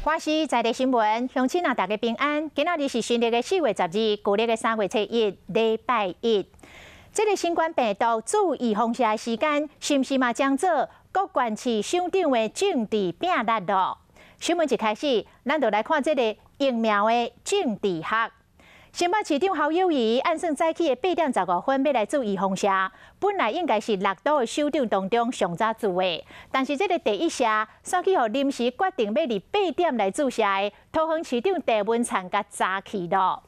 我是在地新闻，乡亲啊，大家平安。今仔日是新历的4月12日，旧历的3月初1，礼拜一。这个新冠病毒自预防下的时间，是不是嘛将做各县市省长的政治拼力咯？新闻一开始，咱就来看这个疫苗的政治学。新北市长侯友宜按算早起的8点15分要来做预防射，本来应该是6都的首长当中上早做的，但是这个第一射选去予临时决定要伫8点来注射的，桃园市长郑文灿甲早去咯。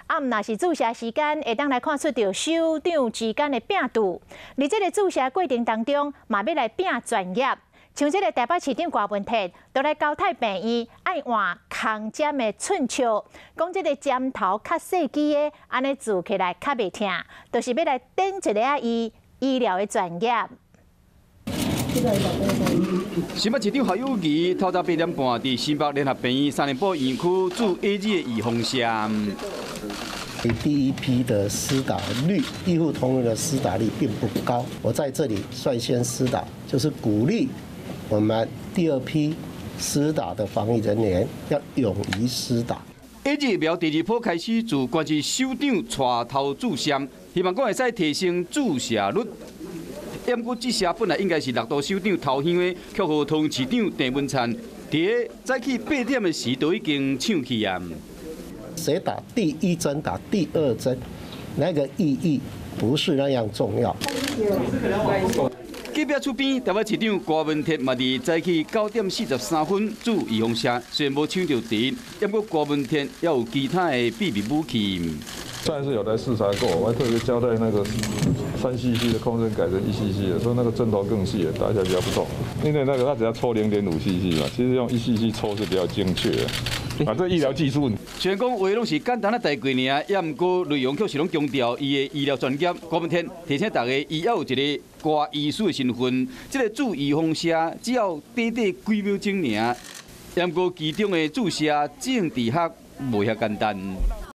若是注射时间，会当来看出到首长之间的拼度。而这个注射过程当中，嘛要来拼专业。像这个台北市长郭文哲，都来交代病院爱换空针的寸尺，讲这个针头较细支的，安尼做起来较袂痛，就是要来等一个医疗的专业。新北市长侯友宜透早8点半伫新北联合病院3联堡园区做 AZ 的预防射。第一批的施打率，医护同仁的施打率并不高。我在这里率先施打，就是鼓励我们第二批施打的防疫人员要勇于施打。AZ 疫苗第2波开始自关市首长带头注射，希望讲会使提升注射率。不过这射本来应该是6都首长头香的，却和桃园市长郑文灿伫早起8点的时都已经抢去啊。谁打第1针，打第2针，那个意义不是那样重要。隔壁厝边，台北市长郭文哲嘛伫早起9点43分做预防射，虽然无抢到第一，不过郭文哲也有其他的秘密武器。上一次有来视察过，我还特别交代那个3cc 的空针改成1cc 的，说那个针头更细了，打起来比较不痛。因为那个它只要抽0.5cc 嘛，其实用1cc 抽是比较精确的。这医疗技术，虽然讲话拢是简单的代过尔，也毋过内容却是拢强调伊的医疗专业。郭文天提醒大家，伊也有一个挂医师的身份，这个注预防射只要短短几秒钟尔，也毋过其中的注射政治学无遐简单。